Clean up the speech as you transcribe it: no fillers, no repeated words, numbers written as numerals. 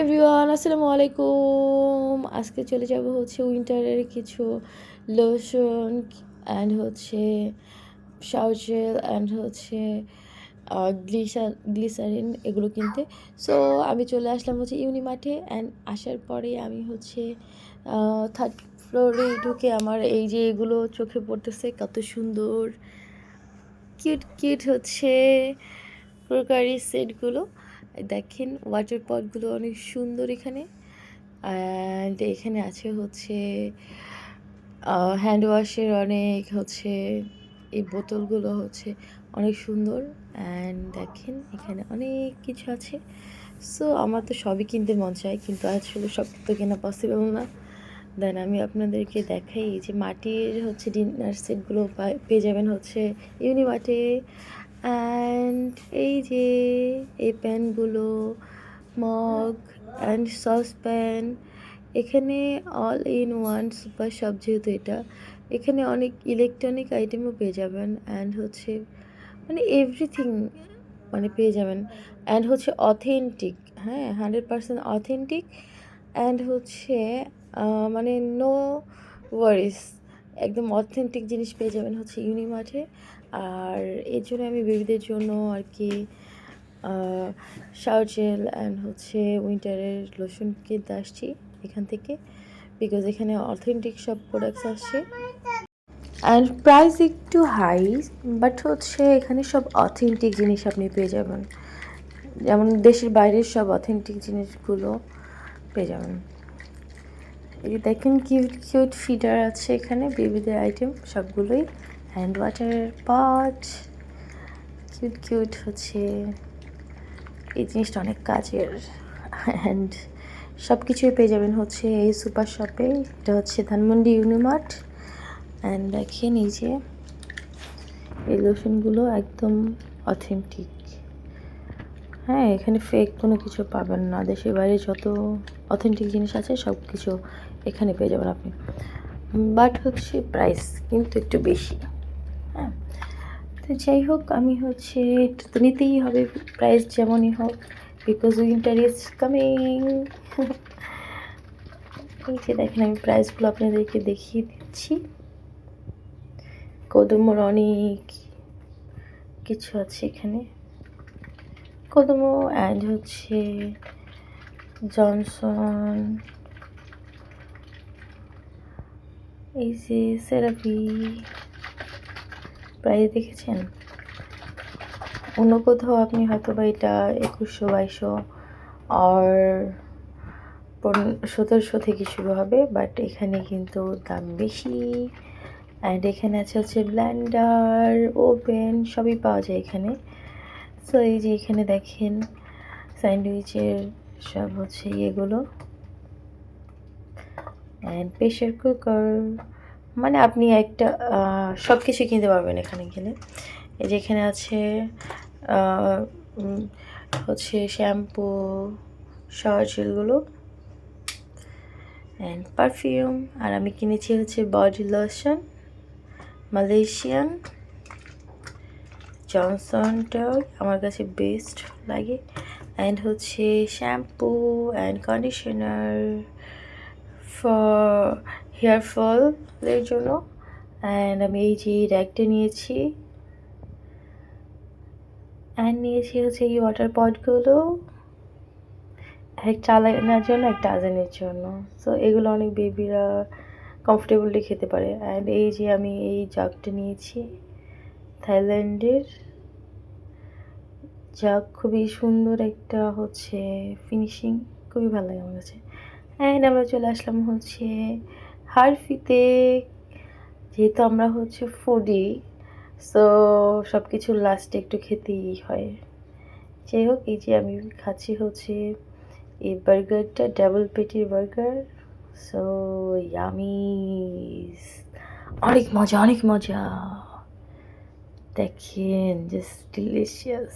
Everyone, আসসালামু আলাইকুম। আজকে চলে যাব হচ্ছে উইন্টারের কিছু লোশন অ্যান্ড হচ্ছে শাওয়ার জেল অ্যান্ড হচ্ছে গ্লিসারিন এগুলো কিনতে। সো আমি চলে আসলাম হচ্ছে ইউনিমার্টে অ্যান্ড আসার পরে আমি হচ্ছে থার্ড ফ্লোরে ঢুকে আমার এই যে এগুলো চোখে পড়তেছে, কত সুন্দর কিউট কিউট হচ্ছে ক্রোকারি সেটগুলো। দেখেন ওয়াটার পটগুলো অনেক সুন্দর এখানে। অ্যান্ড এখানে আছে হচ্ছে হ্যান্ড ওয়াশের অনেক হচ্ছে এই বোতলগুলো হচ্ছে অনেক সুন্দর। অ্যান্ড দেখেন এখানে অনেক কিছু আছে। সো আমার তো সবই কিনতে মন চায়, কিন্তু আসলে সব তো কেনা পসিবল না। দেন আমি আপনাদেরকে দেখাই যে মাটির হচ্ছে ডিনার সেটগুলো পেয়ে যাবেন হচ্ছে ইউনিমার্টে। অ্যান্ড এই যে এই প্যানগুলো, মগ অ্যান্ড সসপ্যান, এখানে all in one super shop, যেহেতু এটা এখানে অনেক ইলেকট্রনিক আইটেমও পেয়ে যাবেন অ্যান্ড হচ্ছে মানে এভরিথিং মানে পেয়ে যাবেন। অ্যান্ড হচ্ছে অথেন্টিক, হ্যাঁ 100% অথেন্টিক। অ্যান্ড হচ্ছে মানে নো ওয়ারিস, একদম অথেন্টিক জিনিস পেয়ে যাবেন হচ্ছে ইউনিমার্টে। আর এর জন্য আমি বেবিদের জন্য আর কি শাওয়ার জেল অ্যান্ড হচ্ছে উইন্টারের লোশন কিনতে আসছি এখান থেকে, বিকজ এখানে অথেন্টিক সব প্রোডাক্টস আসছে অ্যান্ড প্রাইস একটু হাই, বাট হচ্ছে এখানে সব অথেন্টিক জিনিস আপনি পেয়ে যাবেন, যেমন দেশের বাইরের সব অথেন্টিক জিনিসগুলো পেয়ে যাবেন। এই যে দেখেন কিউট কিউট ফিডার আছে এখানে, বেবিদের আইটেম সবগুলোই। হ্যান্ড ওয়াটারের পট, কিউট কিউট হচ্ছে এই জিনিসটা অনেক কাজের। অ্যান্ড সব কিছুই পেয়ে যাবেন হচ্ছে এই সুপার শপে। এটা হচ্ছে ধানমন্ডি ইউনিমার্ট। অ্যান্ড দেখেন এই যে এই লোশনগুলো একদম অথেন্টিক, হ্যাঁ এখানে ফেক কোনো কিছু পাবেন না। দেশের বাইরে যত অথেন্টিক জিনিস আছে সব কিছু এখানে পেয়ে যাবেন আপনি, বাট হচ্ছে প্রাইস কিন্তু একটু বেশি। হ্যাঁ, তো যাই হোক, আমি হচ্ছে একটু তো নিতেই হবে প্রাইস যেমনই হোক, বিকজ উইন্টার ইজ কামিং। এই যে দেখেন আমি প্রাইসগুলো আপনাদেরকে দেখিয়ে দিচ্ছি। কোদোমোর অনেক কিছু আছে এখানে, কোদোমো অ্যান্ড হচ্ছে জনসন, এই যে সেরাপি। প্রাইস দেখেছেন, অন্য কোথাও আপনি হয়তো বা এটা 2100 2200 আর 1700 থেকে শুরু হবে, বাট এখানে কিন্তু দাম বেশি। অ্যান্ড এখানে আছে হচ্ছে ব্লেন্ডার, ওভেন, সবই পাওয়া যায় এখানে। সো এই যে এখানে দেখেন স্যান্ডউইচের সব হচ্ছে ইয়েগুলো, অ্যান্ড প্রেশার কুকার, মানে আপনি একটা সব কিছু কিনতে পারবেন এখানে গেলে। এই যে এখানে আছে হচ্ছে শ্যাম্পু, শাওয়ার জেলগুলো অ্যান্ড পারফিউম। আর আমি কিনেছি হচ্ছে বডি লোশন মালয়েশিয়ান, জনসনটাও আমার কাছে বেস্ট লাগে। অ্যান্ড হচ্ছে shampoo and conditioner for hair ফলের জন্য। অ্যান্ড আমি এই যে র্যাকটা নিয়েছি, অ্যান্ড নিয়েছি হচ্ছে এই ওয়াটার পটগুলো, একটা আলাদার জন্য একটা আজানের জন্য। সো এগুলো অনেক বেবিরা কমফোর্টেবলি খেতে পারে। অ্যান্ড এই যে আমি এই জাগটা নিয়েছি থাইল্যান্ডের জাগ, খুবই সুন্দর একটা হচ্ছে ফিনিশিং, খুবই ভালো লাগে আমার কাছে। অ্যান্ড আমরা চলে আসলাম হচ্ছে হারফিতে, যেহেতু আমরা হচ্ছে ফুডি, সো সব কিছুর লাস্টে একটু খেতেই হয়। যাই হোক, এই যে আমি খাচ্ছি হচ্ছে এই বার্গারটা, ডাবল পেটির বার্গার। সো ইয়ামি, অনেক মজা অনেক মজা, দেখেন জাস্ট ডিলিশিয়াস।